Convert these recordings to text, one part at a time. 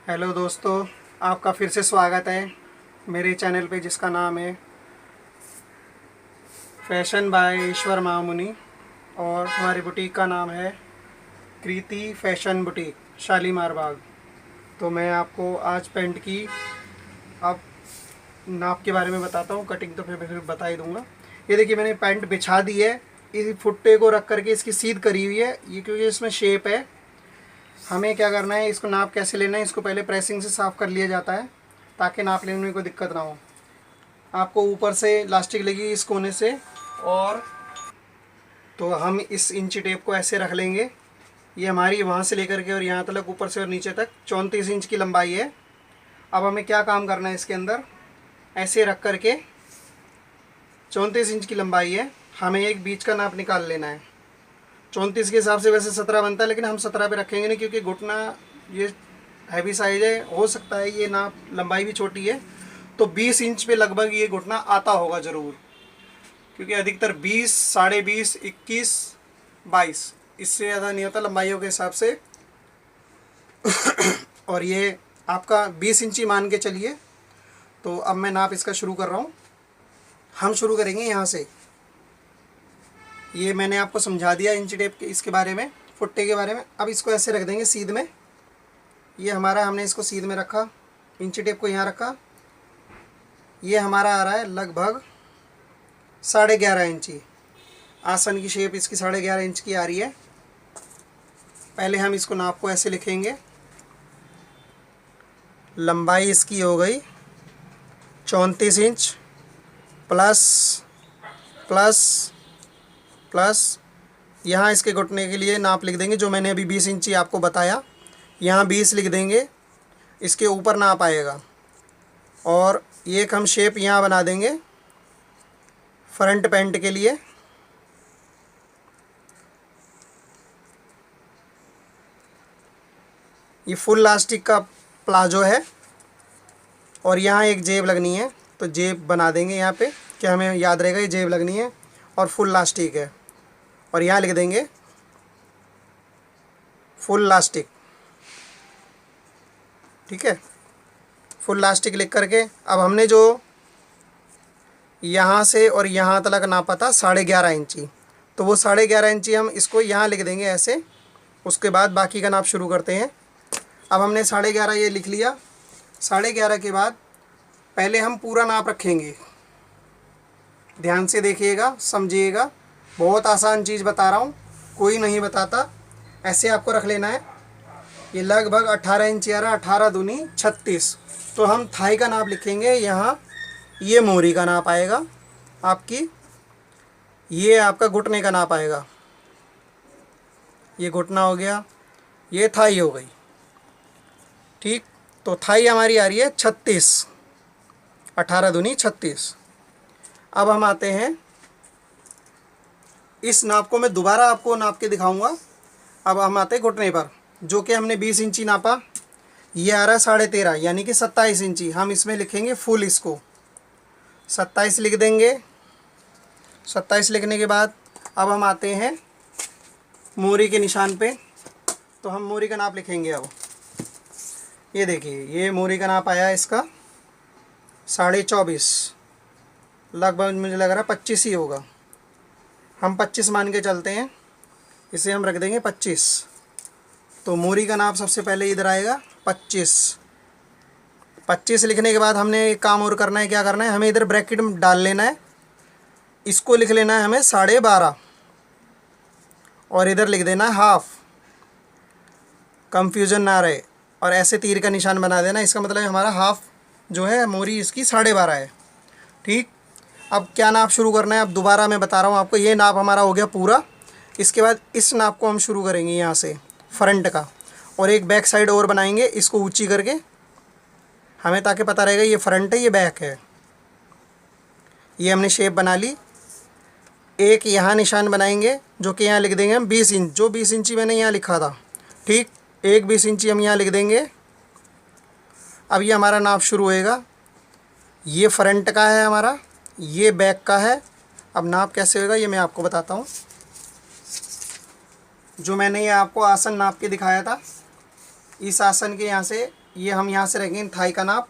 Hello दोस्तों, आपका फिर से स्वागत है मेरे चैनल पे जिसका नाम है फैशन बाय ईश्वर महामुनि। और हमारी बुटीक का नाम है कृति फैशन बुटीक, शालीमार बाग। तो मैं आपको आज पैंट की अब नाप के बारे में बताता हूँ। कटिंग तो फिर बता ही दूँगा। ये देखिए, मैंने पैंट बिछा दी है। इस फुट्टे को रख करके इसकी सीध करी हुई है, ये क्योंकि इसमें शेप है। हमें क्या करना है, इसको नाप कैसे लेना है, इसको पहले प्रेसिंग से साफ़ कर लिया जाता है ताकि नाप लेने में कोई दिक्कत ना हो। आपको ऊपर से इलास्टिक लगी इस कोने से, और तो हम इस इंची टेप को ऐसे रख लेंगे। ये हमारी वहाँ से लेकर के और यहाँ तक, ऊपर से और नीचे तक 34 इंच की लंबाई है। अब हमें क्या काम करना है, इसके अंदर ऐसे रख करके 34 इंच की लंबाई है, हमें एक बीच का नाप निकाल लेना है। 34 के हिसाब से वैसे 17 बनता है, लेकिन हम 17 पे रखेंगे नहीं क्योंकि घुटना ये हैवी साइज़ है। हो सकता है ये नाप लंबाई भी छोटी है, तो 20 इंच पे लगभग ये घुटना आता होगा ज़रूर, क्योंकि अधिकतर 20, 20.5, 21, 22, इससे ज़्यादा नहीं होता लंबाइयों के हिसाब से। और ये आपका 20 इंची मान के चलिए। तो अब मैं नाप इसका शुरू कर रहा हूँ। हम शुरू करेंगे यहाँ से। ये मैंने आपको समझा दिया इंची टेप के इसके बारे में, फुट्टे के बारे में। अब इसको ऐसे रख देंगे सीध में। ये हमारा, हमने इसको सीध में रखा, इंची टेप को यहाँ रखा। ये हमारा आ रहा है लगभग 11.5 इंची। आसन की शेप इसकी 11.5 इंच की आ रही है। पहले हम इसको नाप को ऐसे लिखेंगे। लंबाई इसकी हो गई 34 इंच प्लस प्लस प्लस, यहाँ इसके घुटने के लिए नाप लिख देंगे जो मैंने अभी 20 इंची आपको बताया। यहाँ 20 लिख देंगे, इसके ऊपर नाप आएगा। और एक हम शेप यहाँ बना देंगे फ्रंट पैंट के लिए। ये फुल लास्टिक का प्लाजो है और यहाँ एक जेब लगनी है, तो जेब बना देंगे यहाँ पे कि हमें याद रहेगा ये जेब लगनी है। और फुल लास्टिक है, और यहाँ लिख देंगे फुल लास्टिक। ठीक है, फुल लास्टिक लिख करके अब हमने जो यहाँ से और यहाँ तक नापा था 11.5 इंची, तो वो 11.5 इंची हम इसको यहाँ लिख देंगे ऐसे। उसके बाद बाकी का नाप शुरू करते हैं। अब हमने 11.5 ये लिख लिया। 11.5 के बाद पहले हम पूरा नाप रखेंगे। ध्यान से देखिएगा, समझिएगा। बहुत आसान चीज़ बता रहा हूँ, कोई नहीं बताता। ऐसे आपको रख लेना है। ये लगभग 18 इंची आ रहा, 18 दूनी 36। तो हम थाई का नाप लिखेंगे यहाँ। ये मोरी का नाप आएगा आपकी, ये आपका घुटने का नाप आएगा। ये घुटना हो गया, ये थाई हो गई। ठीक, तो थाई हमारी आ रही है 36, 18 दूनी 36। अब हम आते हैं, इस नाप को मैं दोबारा आपको नाप के दिखाऊंगा। अब हम आते हैं घुटने पर, जो कि हमने 20 इंची नापा। ये आ रहा है 13.5 यानी कि 27 इंची। हम इसमें लिखेंगे फुल, इसको 27 लिख देंगे। 27 लिखने के बाद अब हम आते हैं मोरी के निशान पे। तो हम मोरी का नाप लिखेंगे। अब ये देखिए, ये मोरी का नाप आया इसका 24.5, लगभग मुझे लग रहा है 25 ही होगा। हम 25 मान के चलते हैं, इसे हम रख देंगे 25। तो मोरी का नाप सबसे पहले इधर आएगा 25। 25 लिखने के बाद हमने एक काम और करना है। क्या करना है, हमें इधर ब्रैकेट में डाल लेना है। इसको लिख लेना है हमें 12.5, और इधर लिख देना है हाफ, कंफ्यूजन ना रहे। और ऐसे तीर का निशान बना देना। इसका मतलब हमारा हाफ जो है मोरी इसकी 12.5 है। ठीक, अब क्या नाप शुरू करना है, अब दोबारा मैं बता रहा हूँ आपको। ये नाप हमारा हो गया पूरा। इसके बाद इस नाप को हम शुरू करेंगे यहाँ से फ्रंट का, और एक बैक साइड और बनाएंगे इसको ऊंची करके हमें, ताकि पता रहेगा ये फ्रंट है ये बैक है। ये हमने शेप बना ली। एक यहाँ निशान बनाएंगे जो कि यहाँ लिख देंगे हम 20 इंच, जो 20 इंची मैंने यहाँ लिखा था। ठीक, एक 20 इंची हम यहाँ लिख देंगे। अब ये हमारा नाप शुरू होएगा। ये फ्रंट का है हमारा, ये बैक का है। अब नाप कैसे होगा ये मैं आपको बताता हूँ। जो मैंने ये आपको आसन नाप के दिखाया था, इस आसन के यहाँ से ये हम यहाँ से रखेंगे थाई का नाप।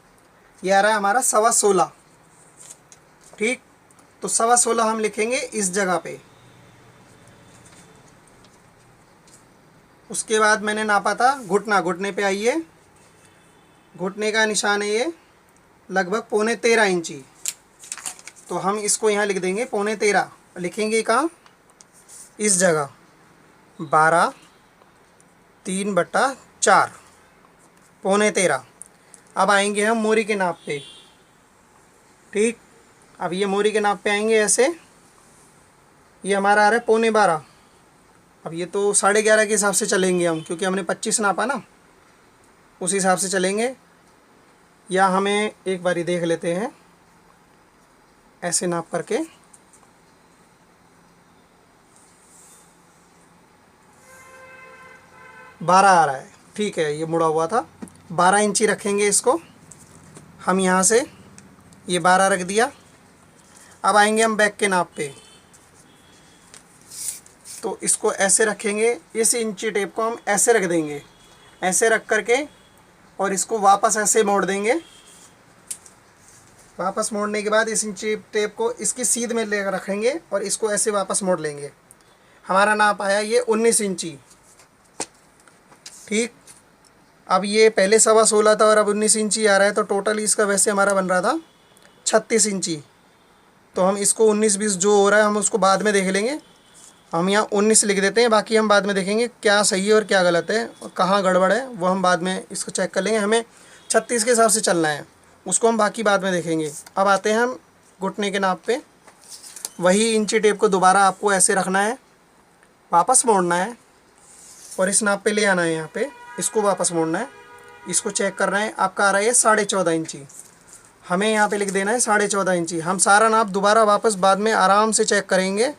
ये आ रहा है हमारा 16.25। ठीक, तो 16.25 हम लिखेंगे इस जगह पे। उसके बाद मैंने नापा था घुटना, घुटने पे आइए, घुटने का निशान है ये लगभग 13.25 इंची। तो हम इसको यहाँ लिख देंगे 13.25। लिखेंगे कहाँ? इस जगह 12/3/4 13.25। अब आएंगे हम मोरी के नाप पे। ठीक, अब ये मोरी के नाप पे आएंगे ऐसे। ये हमारा आ रहा है 12.25। अब ये तो 11.5 के हिसाब से चलेंगे हम, क्योंकि हमने 25 नापा ना, उस हिसाब से चलेंगे। या हमें एक बारी देख लेते हैं ऐसे नाप करके। बारह आ रहा है, ठीक है, ये मुड़ा हुआ था। 12 इंची रखेंगे इसको हम यहाँ से। ये 12 रख दिया। अब आएंगे हम बैक के नाप पे, तो इसको ऐसे रखेंगे। इस इंची टेप को हम ऐसे रख देंगे, ऐसे रख करके, और इसको वापस ऐसे मोड़ देंगे। वापस मोड़ने के बाद इस इंची टेप को इसकी सीध में ले रखेंगे और इसको ऐसे वापस मोड़ लेंगे। हमारा नाप आया ये 19 इंची। ठीक, अब ये पहले 16.25 था और अब 19 इंची आ रहा है, तो टोटल इसका वैसे हमारा बन रहा था 36 इंची। तो हम इसको 19-20 जो हो रहा है हम उसको बाद में देख लेंगे। हम यहाँ 19 लिख देते हैं, बाकी हम बाद में देखेंगे क्या सही है और क्या गलत है और कहाँ गड़बड़ है, वो हम बाद में इसको चेक कर लेंगे। हमें 36 के हिसाब से चलना है, उसको हम बाकी बाद में देखेंगे। अब आते हैं हम घुटने के नाप पे। वही इंची टेप को दोबारा आपको ऐसे रखना है, वापस मोड़ना है और इस नाप पे ले आना है। यहाँ पे इसको वापस मोड़ना है, इसको चेक करना है। आपका आ रहा है 14.5 इंची। हमें यहाँ पे लिख देना है 14.5 इंची। हम सारा नाप दोबारा वापस बाद में आराम से चेक करेंगे,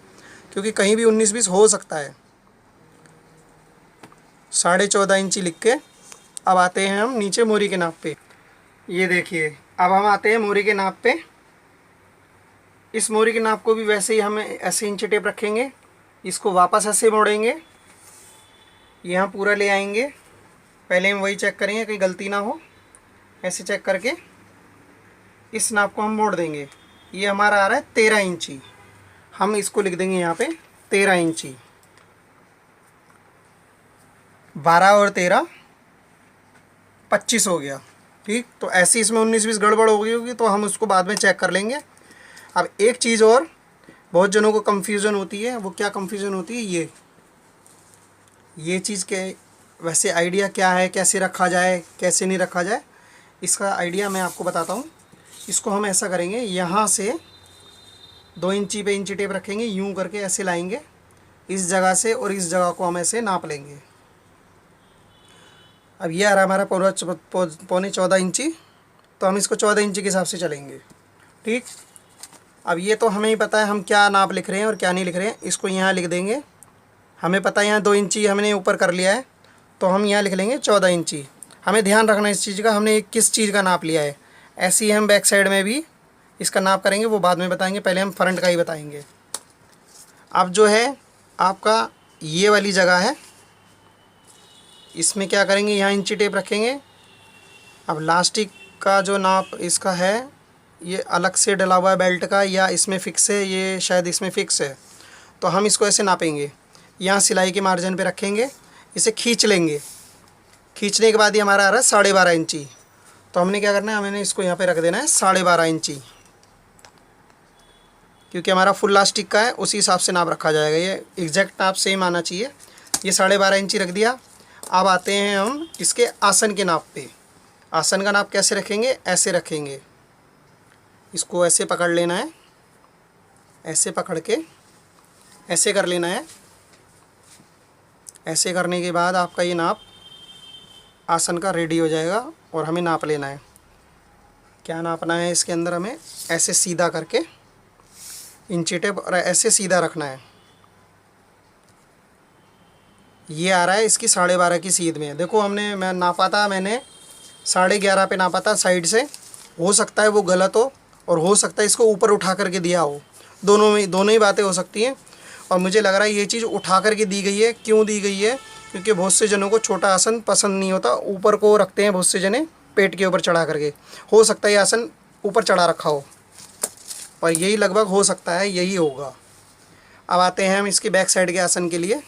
क्योंकि कहीं भी 19-20 हो सकता है। 14.5 इंची लिख के अब आते हैं हम नीचे मोरी के नाप पे। ये देखिए, अब हम आते हैं मोरी के नाप पे। इस मोरी के नाप को भी वैसे ही हमें ऐसे इंची टेप रखेंगे, इसको वापस ऐसे मोड़ेंगे, यहाँ पूरा ले आएंगे। पहले हम वही चेक करेंगे कहीं गलती ना हो। ऐसे चेक करके इस नाप को हम मोड़ देंगे। ये हमारा आ रहा है 13 इंची। हम इसको लिख देंगे यहाँ पे 13 इंची। 12 और 13 25 हो गया। ठीक, तो ऐसे इसमें 19-20 गड़बड़ हो गई होगी, तो हम उसको बाद में चेक कर लेंगे। अब एक चीज़ और बहुत जनों को कंफ्यूजन होती है, वो क्या कंफ्यूजन होती है, ये चीज़ के वैसे आइडिया क्या है, कैसे रखा जाए कैसे नहीं रखा जाए, इसका आइडिया मैं आपको बताता हूँ। इसको हम ऐसा करेंगे, यहाँ से 2 इंची पे इंची टेप रखेंगे, यूं करके ऐसे लाएंगे इस जगह से, और इस जगह को हम ऐसे नाप लेंगे। अब ये आ रहा है हमारा 14.25 इंची, तो हम इसको 14 इंची के हिसाब से चलेंगे। ठीक, अब ये तो हमें ही पता है हम क्या नाप लिख रहे हैं और क्या नहीं लिख रहे हैं। इसको यहाँ लिख देंगे, हमें पता है यहाँ 2 इंची हमने ऊपर कर लिया है, तो हम यहाँ लिख लेंगे 14 इंची। हमें ध्यान रखना है इस चीज़ का, हमने किस चीज़ का नाप लिया है। ऐसे ही हम बैक साइड में भी इसका नाप करेंगे, वो बाद में बताएंगे, पहले हम फ्रंट का ही बताएंगे। अब जो है आपका ये वाली जगह है, इसमें क्या करेंगे, यहाँ इंची टेप रखेंगे। अब लास्टिक का जो नाप इसका है, ये अलग से डला हुआ है बेल्ट का, या इसमें फ़िक्स है, ये शायद इसमें फ़िक्स है, तो हम इसको ऐसे नापेंगे। यहाँ सिलाई के मार्जिन पे रखेंगे, इसे खींच लेंगे। खींचने के बाद ये हमारा आ रहा है 12.5 इंची। तो हमने क्या करना है, हमने इसको यहाँ पे रख देना है 12.5 इंची, क्योंकि हमारा फुल लास्टिक का है, उसी हिसाब से नाप रखा जाएगा। ये एग्जैक्ट नाप सेम आना चाहिए। ये 12.5 इंची रख दिया। अब आते हैं हम इसके आसन के नाप पे। आसन का नाप कैसे रखेंगे, ऐसे रखेंगे, इसको ऐसे पकड़ लेना है, ऐसे पकड़ के ऐसे कर लेना है। ऐसे करने के बाद आपका ये नाप आसन का रेडी हो जाएगा, और हमें नाप लेना है। क्या नापना है इसके अंदर, हमें ऐसे सीधा करके इंची टेप और ऐसे सीधा रखना है। ये आ रहा है इसकी 12.5 की सीध में। देखो मैं नापा था, मैंने 11.5 पे नापा था साइड से। हो सकता है वो गलत हो, और हो सकता है इसको ऊपर उठा करके दिया हो। दोनों ही बातें हो सकती हैं। और मुझे लग रहा है ये चीज़ उठा करके दी गई है। क्यों दी गई है, क्योंकि बहुत से जनों को छोटा आसन पसंद नहीं होता, ऊपर को रखते हैं बहुत से जने पेट के ऊपर चढ़ा करके। हो सकता है ये आसन ऊपर चढ़ा रखा हो, और यही लगभग हो सकता है यही होगा। अब आते हैं हम इसके बैक साइड के आसन के लिए।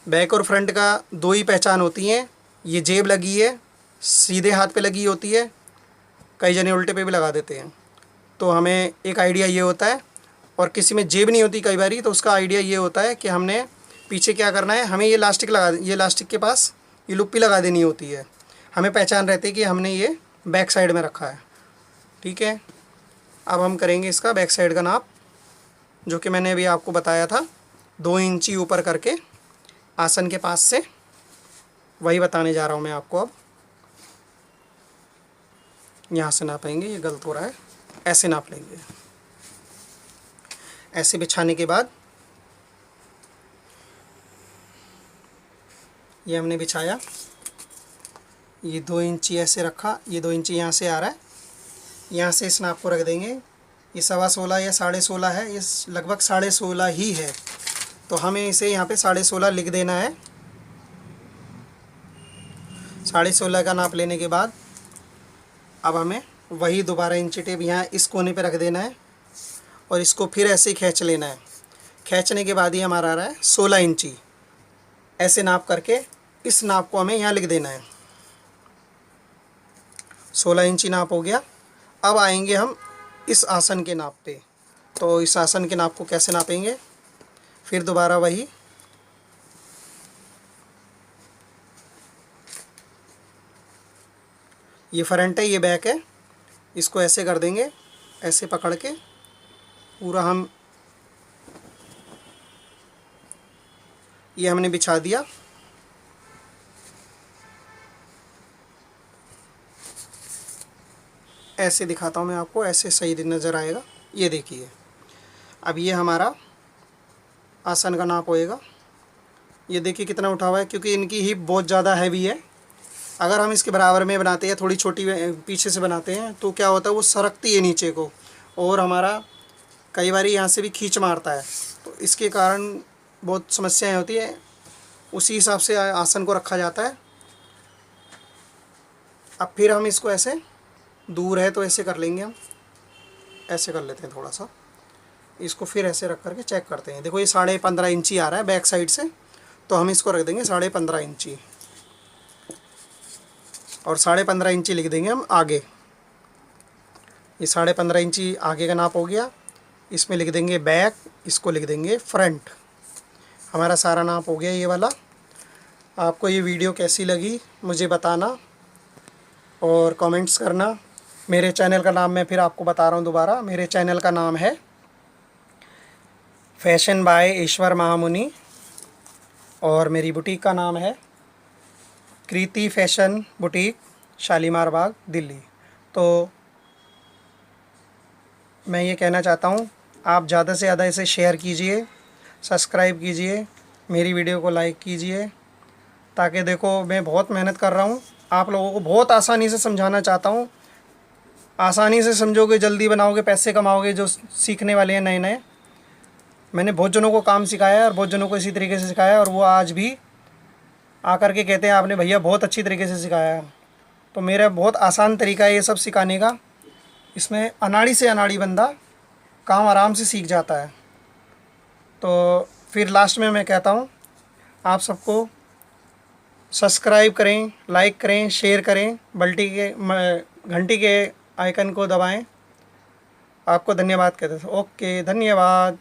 बैक और फ्रंट का दो ही पहचान होती हैं। ये जेब लगी है, सीधे हाथ पे लगी होती है, कई जने उल्टे पे भी लगा देते हैं। तो हमें एक आइडिया ये होता है, और किसी में जेब नहीं होती कई बारी, तो उसका आइडिया ये होता है कि हमने पीछे क्या करना है, हमें ये लास्टिक के पास ये लुप्पी लगा देनी होती है। हमें पहचान रहती है कि हमने ये बैक साइड में रखा है। ठीक है, अब हम करेंगे इसका बैक साइड का नाप, जो कि मैंने अभी आपको बताया था 2 इंची ऊपर करके आसन के पास से, वही बताने जा रहा हूँ मैं आपको। अब यहाँ से नापेंगे, ये गलत हो रहा है, ऐसे नाप लेंगे। ऐसे बिछाने के बाद ये हमने बिछाया, ये 2 इंची ऐसे रखा, ये 2 इंची यहाँ से आ रहा है, यहाँ से इस नाप को रख देंगे। ये 16.25 या 16.5 है, ये लगभग 16.5 ही है, तो हमें इसे यहाँ पे 16.5 लिख देना है। 16.5 का नाप लेने के बाद अब हमें वही दोबारा इंची टेप यहाँ इस कोने पे रख देना है, और इसको फिर ऐसे ही खींच लेना है। खींचने के बाद ही हमारा आ रहा है 16 इंची। ऐसे नाप करके इस नाप को हमें यहाँ लिख देना है। 16 इंची नाप हो गया। अब आएंगे हम इस आसन के नाप पे। तो इस आसन के नाप को कैसे नापेंगे, फिर दोबारा वही ये फ्रंट है, ये बैक है, इसको ऐसे कर देंगे, ऐसे पकड़ के पूरा हम ये हमने बिछा दिया। ऐसे दिखाता हूँ मैं आपको, ऐसे सही नज़र आएगा। ये देखिए, अब ये हमारा आसन का नाप होएगा। ये देखिए कितना उठा हुआ है, क्योंकि इनकी हिप बहुत ज़्यादा हैवी है। अगर हम इसके बराबर में बनाते हैं, थोड़ी छोटी पीछे से बनाते हैं, तो क्या होता है वो सरकती है नीचे को, और हमारा कई बार यहाँ से भी खींच मारता है, तो इसके कारण बहुत समस्याएं होती है। उसी हिसाब से आसन को रखा जाता है। अब फिर हम इसको ऐसे, दूर है तो ऐसे कर लेंगे, हम ऐसे कर लेते हैं थोड़ा सा, इसको फिर ऐसे रख करके चेक करते हैं। देखो ये 15.5 इंची आ रहा है बैक साइड से, तो हम इसको रख देंगे 15.5 इंची, और 15.5 इंची लिख देंगे हम आगे। ये 15.5 इंची आगे का नाप हो गया। इसमें लिख देंगे बैक, इसको लिख देंगे फ्रंट। हमारा सारा नाप हो गया ये वाला। आपको ये वीडियो कैसी लगी मुझे बताना और कमेंट्स करना। मेरे चैनल का नाम मैं फिर आपको बता रहा हूँ दोबारा, मेरे चैनल का नाम है फैशन बाय ईश्वर महामुनि, और मेरी बुटीक का नाम है कृति फैशन बुटीक, शालीमार बाग, दिल्ली। तो मैं ये कहना चाहता हूँ, आप ज़्यादा से ज़्यादा इसे शेयर कीजिए, सब्सक्राइब कीजिए, मेरी वीडियो को लाइक कीजिए, ताकि देखो मैं बहुत मेहनत कर रहा हूँ, आप लोगों को बहुत आसानी से समझाना चाहता हूँ। आसानी से समझोगे, जल्दी बनाओगे, पैसे कमाओगे। जो सीखने वाले हैं नए नए, मैंने बहुत जनों को काम सिखाया है, और बहुत जनों को इसी तरीके से सिखाया है, और वो आज भी आकर के कहते हैं आपने भैया बहुत अच्छी तरीके से सिखाया है। तो मेरा बहुत आसान तरीका है ये सब सिखाने का। इसमें अनाड़ी से अनाड़ी बंदा काम आराम से सीख जाता है। तो फिर लास्ट में मैं कहता हूँ, आप सबको सब्सक्राइब करें, लाइक करें, शेयर करें, घंटी के आइकन को दबाएं। आपको धन्यवाद कहते हैं। ओके, धन्यवाद।